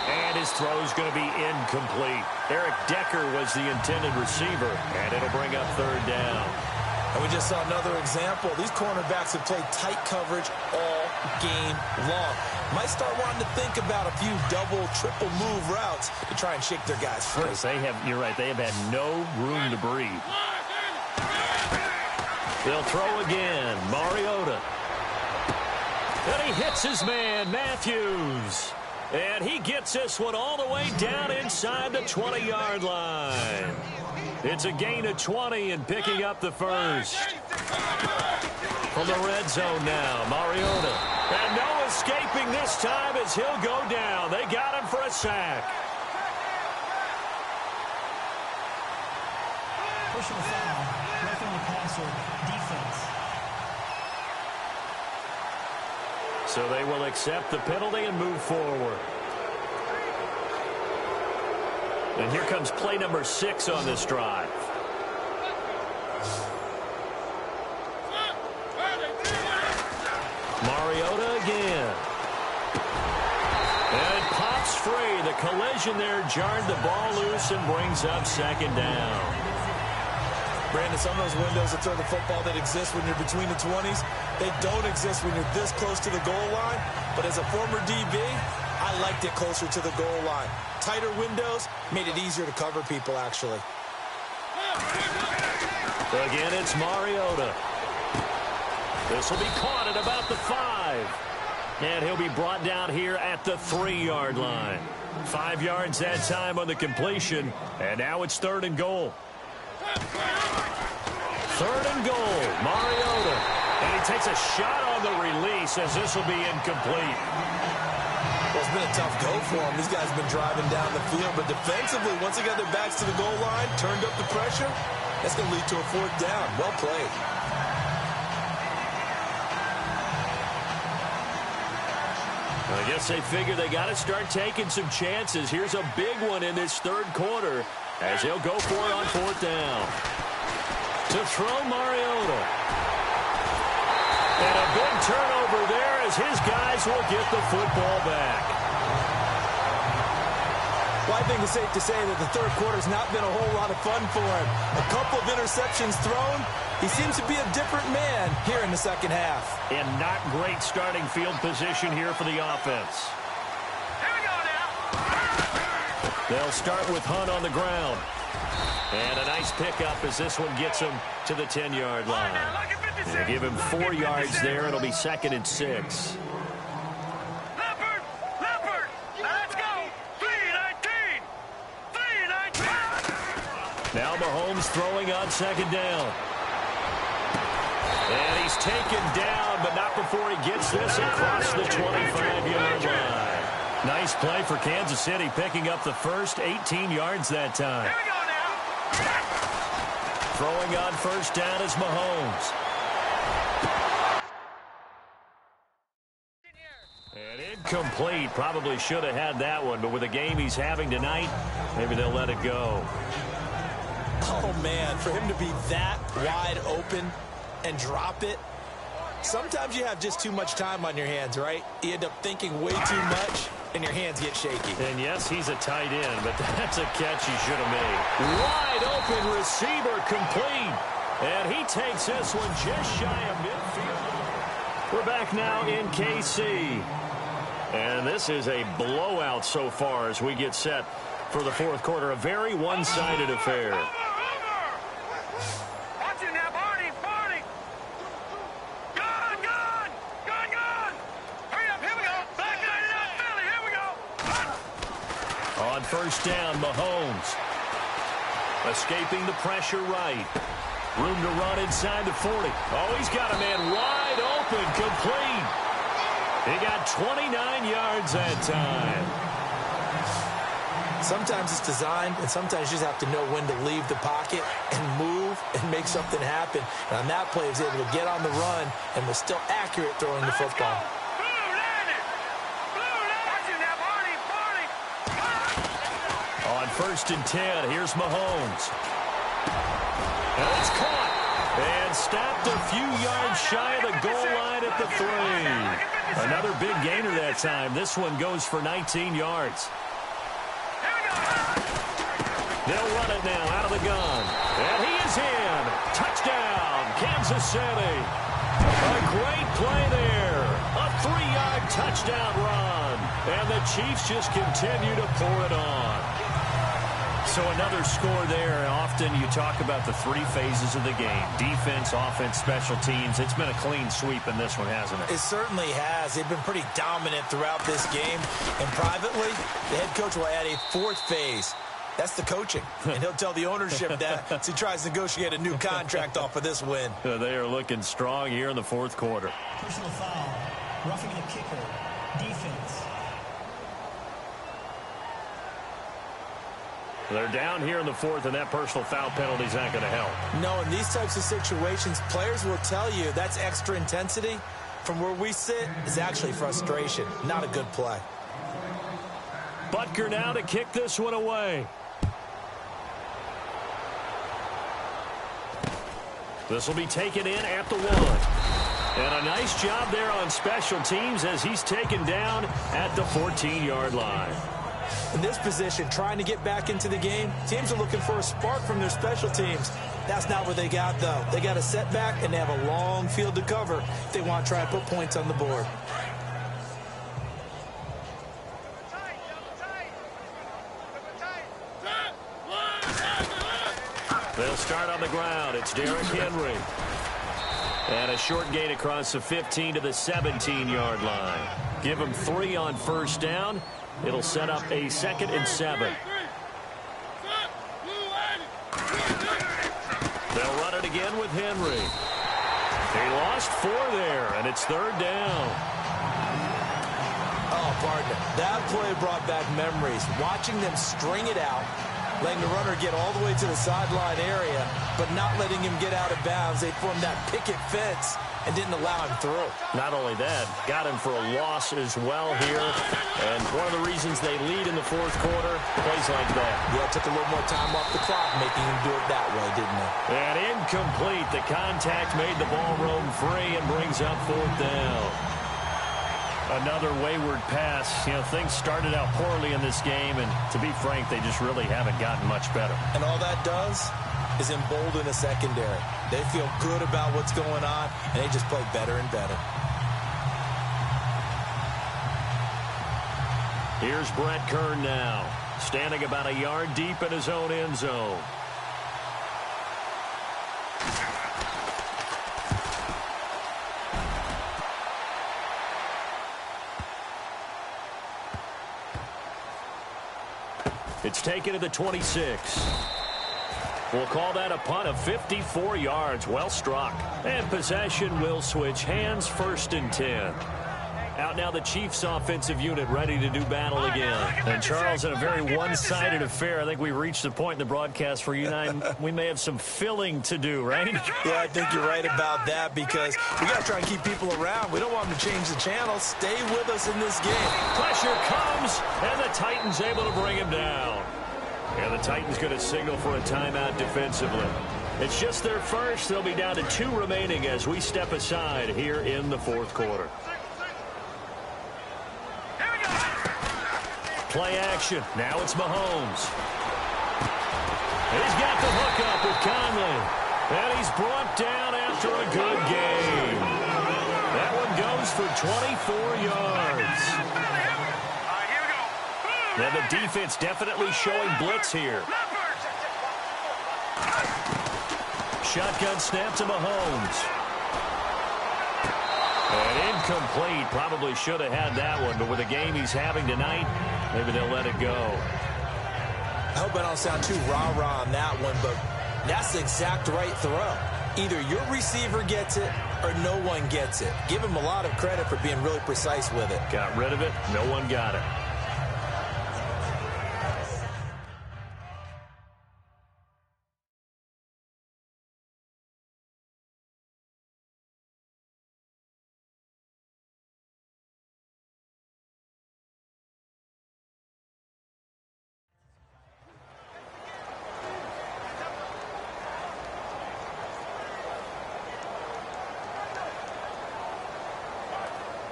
Speaker 1: And his throw's going to be incomplete. Eric Decker was the intended receiver, and it'll bring up third down.
Speaker 3: And we just saw another example. These cornerbacks have played tight coverage all game long. Might start wanting to think about a few double, triple move routes to try and shake their guys free.
Speaker 1: You're right, they have had no room to breathe. They'll throw again, Mariota. And he hits his man, Matthews. And he gets this one all the way down inside the 20-yard line. It's a gain of 20 and picking up the first. From the red zone now, Mariota. And no escaping this time as he'll go down. They got him for a sack.
Speaker 5: Personal foul, roughing the passer, defense.
Speaker 1: So they will accept the penalty and move forward. And here comes play number 6 on this drive. Mariota again. And it pops free. The collision there jarred the ball loose and brings up second down.
Speaker 3: Brandon, some of those windows to throw the football that exist when you're between the 20s, they don't exist when you're this close to the goal line. But as a former DB, I liked it closer to the goal line. Tighter windows made it easier to cover people, actually.
Speaker 1: Again, it's Mariota. This will be caught at about the 5. And he'll be brought down here at the 3-yard line. 5 yards that time on the completion. And now it's 3rd and goal. 3rd and goal, Mariota. And he takes a shot on the release as this will be incomplete.
Speaker 3: Well, it's been a tough go for him. These guys have been driving down the field. But defensively, once they got their backs to the goal line, turned up the pressure, that's going to lead to a 4th down. Well played.
Speaker 1: I guess they figure they got to start taking some chances. Here's a big one in this 3rd quarter as he'll go for it on 4th down. To throw Mariota. And a big turnover there as his guys will get the football back.
Speaker 3: Well, I think it's safe to say that the 3rd quarter's not been a whole lot of fun for him. A couple of interceptions thrown. He seems to be a different man here in the 2nd half.
Speaker 1: And not great starting field position here for the offense.
Speaker 2: Here we go now.
Speaker 1: They'll start with Hunt on the ground. And a nice pickup as this one gets him to the 10-yard line. They give him 4 yards there. It'll be 2nd and 6.
Speaker 2: Leopard, let's go. 3-19.
Speaker 1: Now Mahomes throwing on 2nd down. And he's taken down, but not before he gets this across the 25-yard line. Nice play for Kansas City, picking up the first 18 yards that time.
Speaker 2: Here we go now.
Speaker 1: Throwing on 1st down is Mahomes. And incomplete. Probably should have had that one, but with the game he's having tonight, maybe they'll let it go.
Speaker 3: Oh, man, for him to be that wide open and drop it. Sometimes you have just too much time on your hands, right? You end up thinking way too much, and your hands get shaky.
Speaker 1: And yes, he's a tight end, but that's a catch he should have made. Wide open receiver complete. And he takes this one just shy of midfield. We're back now in KC. And this is a blowout so far as we get set for the 4th quarter. A very one-sided affair. On 1st down, Mahomes. Escaping the pressure right. Room to run inside the 40. Oh, he's got a man wide open, complete. He got 29 yards that time.
Speaker 3: Sometimes it's designed, and sometimes you just have to know when to leave the pocket and move and make something happen. And on that play, he was able to get on the run and was still accurate throwing the football.
Speaker 1: On 1st and 10, here's Mahomes. And it's caught. And stopped a few yards shy of the goal line at the 3. Another big gainer that time. This one goes for 19 yards. They'll run it now out of the gun. And he is in. Touchdown, Kansas City. A great play there. A 3-yard touchdown run. And the Chiefs just continue to pour it on. So another score there, and often you talk about the 3 phases of the game. Defense, offense, special teams. It's been a clean sweep in this one, hasn't it?
Speaker 3: It certainly has. They've been pretty dominant throughout this game. And privately, the head coach will add a 4th phase. That's the coaching. And he'll tell the ownership that as he tries to negotiate a new contract off of this win.
Speaker 1: They are looking strong here in the 4th quarter.
Speaker 5: Personal foul. Roughing the kicker. Defense.
Speaker 1: They're down here in the 4th, and that personal foul penalty is not going to help.
Speaker 3: No, in these types of situations, players will tell you that's extra intensity. From where we sit, is actually frustration. Not a good play.
Speaker 1: Butker now to kick this one away. This will be taken in at the 1. And a nice job there on special teams as he's taken down at the 14-yard line.
Speaker 3: In this position, trying to get back into the game, teams are looking for a spark from their special teams. That's not what they got, though. They got a setback, and they have a long field to cover if they want to try and put points on the board.
Speaker 1: They'll start on the ground. It's Derrick Henry. And a short gain across the 15 to the 17-yard line. Give him 3 on first down. It'll set up a 2nd and 7. They'll run it again with Henry. He lost 4 there, and it's 3rd down.
Speaker 3: Oh, partner, that play brought back memories. Watching them string it out, letting the runner get all the way to the sideline area, but not letting him get out of bounds. They formed that picket fence and didn't allow him through.
Speaker 1: Not only that, got him for a loss as well here. And one of the reasons they lead in the 4th quarter, plays like that.
Speaker 3: Yeah, it took a little more time off the clock, making him do it that way, didn't it?
Speaker 1: And incomplete. The contact made the ball roam free and brings up 4th down. Another wayward pass. You know, things started out poorly in this game, and to be frank, they just really haven't gotten much better.
Speaker 3: And all that does is embolden a secondary. They feel good about what's going on, and they just play better and better.
Speaker 1: Here's Brett Kern now, standing about a yard deep in his own end zone. It's taken to the 26. We'll call that a punt of 54 yards. Well struck. And possession will switch hands, 1st and 10. Out now the Chiefs offensive unit ready to do battle again. And Charles, in a very one-sided affair, I think we've reached the point in the broadcast where you and I, we may have some filling to do, right?
Speaker 3: Yeah, I think you're right about that because we got to try and keep people around. We don't want them to change the channel. Stay with us in this game.
Speaker 1: Pressure comes, and the Titans able to bring him down. And the Titans going to signal for a timeout defensively. It's just their first. They'll be down to 2 remaining as we step aside here in the 4th quarter. Play action. Now it's Mahomes. He's got the hook up with Conley. And he's brought down after a good game. That one goes for 24 yards. And the defense definitely showing blitz here. Shotgun snap to Mahomes. And incomplete. Probably should have had that one, but with the game he's having tonight, maybe they'll let it go.
Speaker 3: I hope I don't sound too rah-rah on that one, but that's the exact right throw. Either your receiver gets it or no one gets it. Give him a lot of credit for being really precise with it.
Speaker 1: Got rid of it. No one got it.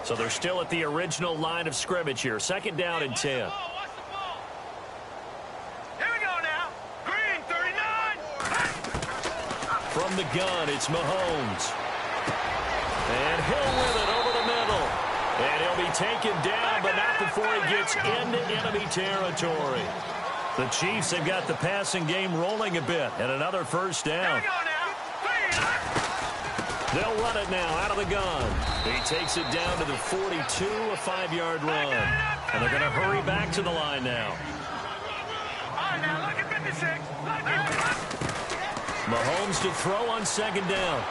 Speaker 1: So they're still at the original line of scrimmage here. 2nd down and 10.
Speaker 2: Here we go now. Green 39.
Speaker 1: From the gun, it's Mahomes. And he'll win it over the middle. And he'll be taken down, but not before he gets into enemy territory. The Chiefs have got the passing game rolling a bit. And another 1st down.
Speaker 2: Here we go now.
Speaker 1: They'll run it now out of the gun. He takes it down to the 42, a 5-yard run. And they're going to hurry back to the line now.
Speaker 2: All right, now look at 56.
Speaker 1: Mahomes to throw on 2nd down.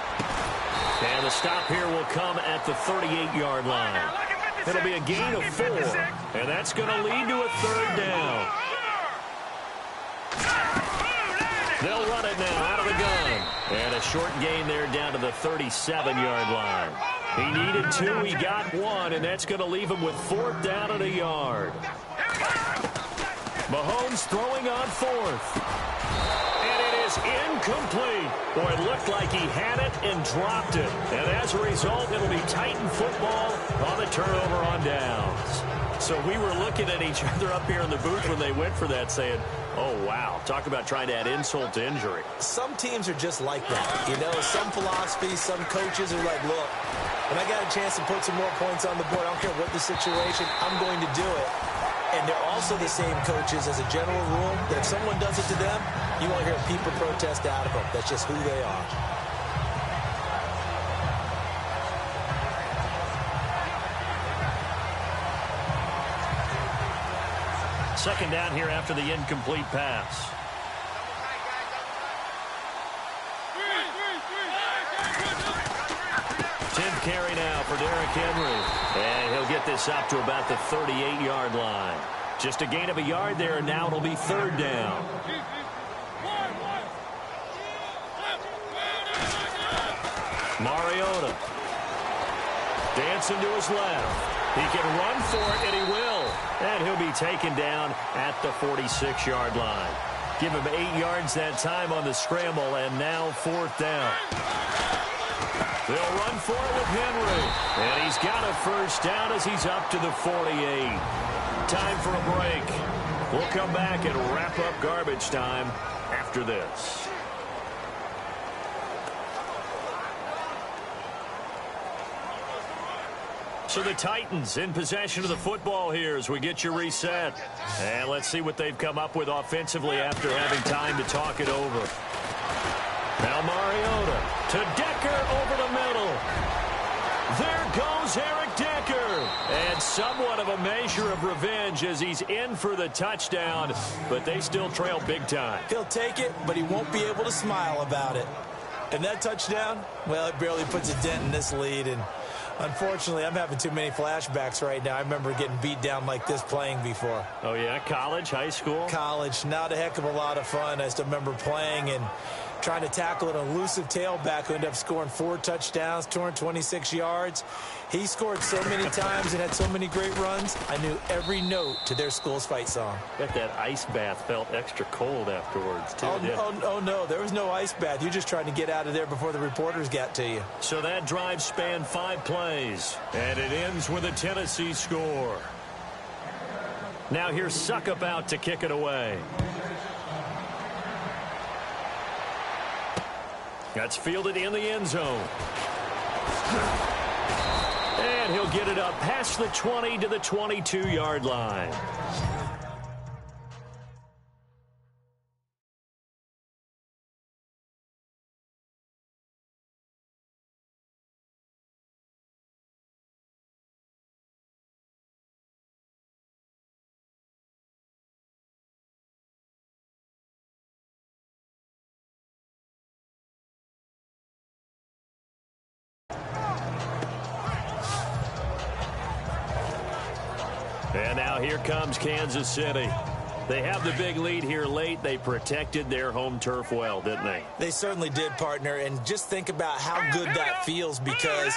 Speaker 1: And the stop here will come at the 38-yard line. It'll be a gain of 4. And that's going to lead to a 3rd down. They'll run it now out of the gun. And a short gain there down to the 37-yard line. He needed 2, he got 1, and that's going to leave him with 4th down and a yard. Mahomes throwing on 4th. And it is incomplete. Boy, it looked like he had it and dropped it. And as a result, it'll be Titan football on the turnover on downs. So we were looking at each other up here in the booth when they went for that saying, oh, wow, talk about trying to add insult to injury.
Speaker 3: Some teams are just like that. You know, some philosophies, some coaches are like, look, when I got a chance to put some more points on the board, I don't care what the situation, I'm going to do it. And they're also the same coaches as a general rule that if someone does it to them, you won't hear people protest out of them. That's just who they are.
Speaker 1: Second down here after the incomplete pass. Tenth carry now for Derrick Henry. And he'll get this up to about the 38-yard line. Just a gain of a yard there, and now it'll be third down. Mariota. Dancing to his left. He can run for it, and he will. And he'll be taken down at the 46-yard line. Give him 8 yards that time on the scramble, and now fourth down. They'll run for it with Henry. And he's got a first down as he's up to the 48. Time for a break. We'll come back and wrap up garbage time after this. So the Titans in possession of the football here as we get you reset. And let's see what they've come up with offensively after having time to talk it over. Now Mariota to Decker over the middle. There goes Eric Decker. And somewhat of a measure of revenge as he's in for the touchdown. But they still trail big time.
Speaker 3: He'll take it, but he won't be able to smile about it. And that touchdown, well, it barely puts a dent in this lead. And unfortunately, I'm having too many flashbacks right now. I remember getting beat down like this playing before.
Speaker 1: Oh, yeah? College, high school?
Speaker 3: College. Not a heck of a lot of fun. I still remember playing and trying to tackle an elusive tailback who ended up scoring 4 touchdowns, 226 yards. He scored so many times and had so many great runs, I knew every note to their school's fight song.
Speaker 1: Bet that ice bath felt extra cold afterwards, too.
Speaker 3: Oh, no, there was no ice bath. You're just trying to get out of there before the reporters got to you.
Speaker 1: So that drive spanned 5 plays, and it ends with a Tennessee score. Now here's Suckup out to kick it away. That's fielded in the end zone. And he'll get it up past the 20 to the 22-yard line. And now here comes Kansas City. They have the big lead here late. They protected their home turf well, didn't they?
Speaker 3: They certainly did, partner. And just think about how good that feels, because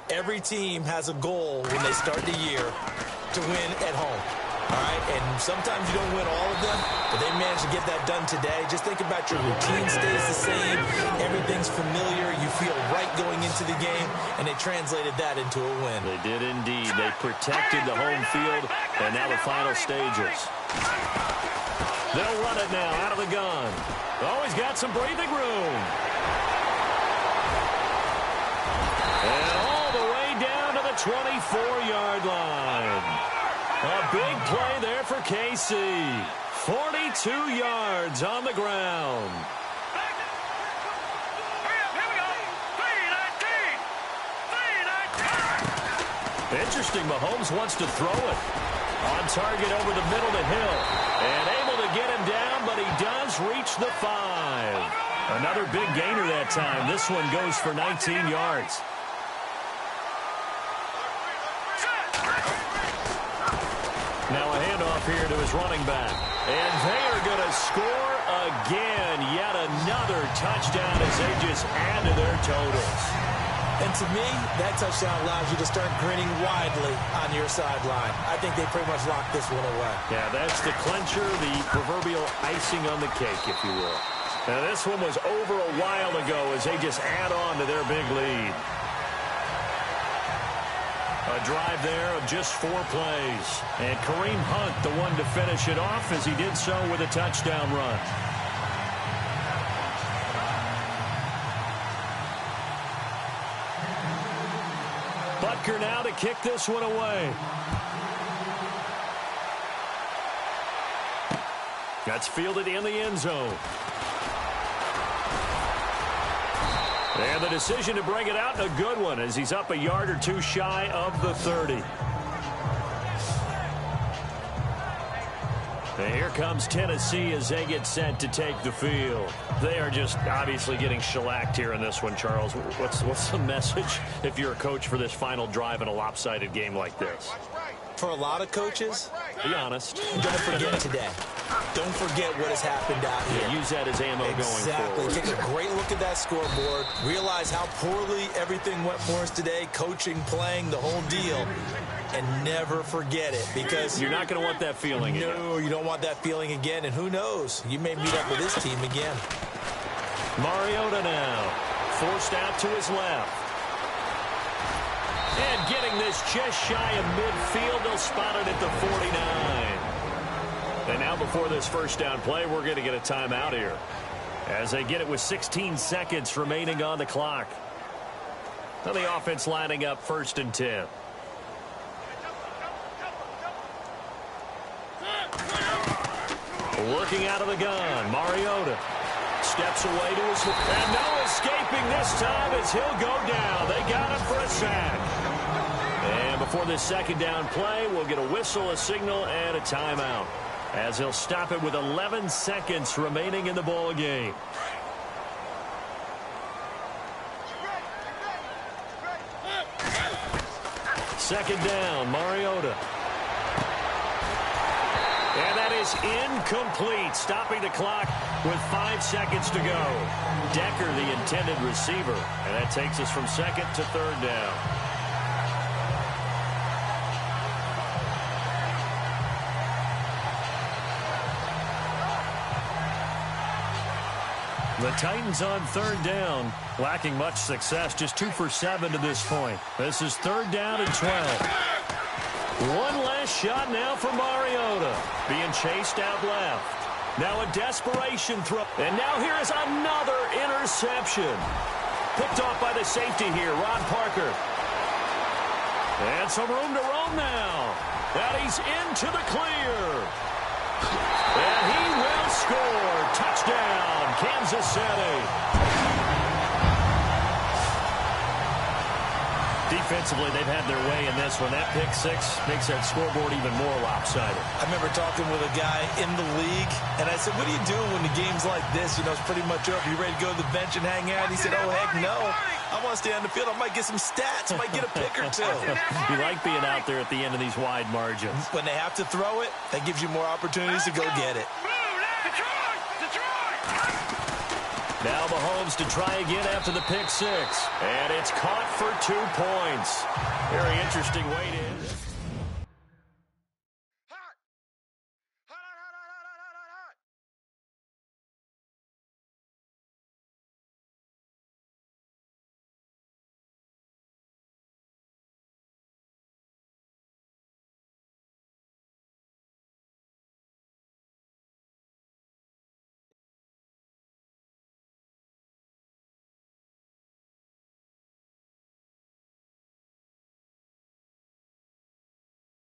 Speaker 3: every team has a goal when they start the year to win at home. All right, and sometimes you don't win all of them, but they managed to get that done today. Just think about your routine stays the same. Everything's familiar. You feel right going into the game, and they translated that into a win.
Speaker 1: They did indeed. They protected the home field, and now the final stages. They'll run it now out of the gun. Oh, he's got some breathing room. And all the way down to the 24-yard line. A big play there for KC. 42 yards on the ground. Interesting, Mahomes wants to throw it. On target over the middle to Hill. And able to get him down, but he does reach the 5. Another big gainer that time. This one goes for 19 yards. Now a handoff here to his running back. And they are going to score again. Yet another touchdown as they just add to their totals.
Speaker 3: And to me, that touchdown allows you to start grinning widely on your sideline. I think they pretty much locked this one away.
Speaker 1: Yeah, that's the clincher, the proverbial icing on the cake, if you will. Now this one was over a while ago as they just add on to their big lead. A drive there of just 4 plays. And Kareem Hunt, the one to finish it off, as he did so with a touchdown run. Butker now to kick this one away. That's fielded in the end zone. And the decision to bring it out, a good one, as he's up a yard or 2 shy of the 30. And here comes Tennessee as they get set to take the field. They are just obviously getting shellacked here in this one, Charles. What's the message if you're a coach for this final drive in a lopsided game like this?
Speaker 3: For a lot of coaches,
Speaker 1: be honest.
Speaker 3: Don't forget today. Don't forget what has happened out here.
Speaker 1: Yeah, use that as ammo going forward.
Speaker 3: Take a great look at that scoreboard. Realize how poorly everything went for us today. Coaching, playing, the whole deal. And never forget it, because
Speaker 1: you're not going to want that feeling again.
Speaker 3: No, you don't want that feeling again. And who knows? You may meet up with this team again.
Speaker 1: Mariota now. Forced out to his left. And getting this just shy of midfield. They'll spot it at the 49. And now before this first down play, we're going to get a timeout here, as they get it with 16 seconds remaining on the clock. Now the offense lining up 1st and 10. Working out of the gun, Mariota steps away to his, and no escaping this time as he'll go down. They got him for a sack. And before this second down play, we'll get a whistle, a signal, and a timeout, as he'll stop it with 11 seconds remaining in the ball game. Second down, Mariota. And that is incomplete, stopping the clock with 5 seconds to go. Decker, the intended receiver, and that takes us from 2nd to 3rd down. The Titans on 3rd down, lacking much success, just 2 for 7 to this point. This is 3rd down and 12. One last shot now for Mariota, being chased out left. Now a desperation throw. And now here is another interception. Picked off by the safety here, Ron Parker. And some room to roam now. And he's into the clear. And he will score. Touchdown, Kansas City. Defensively, they've had their way in this one. That pick 6 makes that scoreboard even more lopsided.
Speaker 3: I remember talking with a guy in the league, and I said, what do you do when the game's like this? You know, it's pretty much over. You ready to go to the bench and hang out? He said, oh, heck no. I want to stay on the field. I might get some stats. I might get a pick or 2.
Speaker 1: You like being out there at the end of these wide margins.
Speaker 3: When they have to throw it, that gives you more opportunities to go get it.
Speaker 1: Now Mahomes to try again after the pick 6. And it's caught for 2 points. Very interesting way to end it.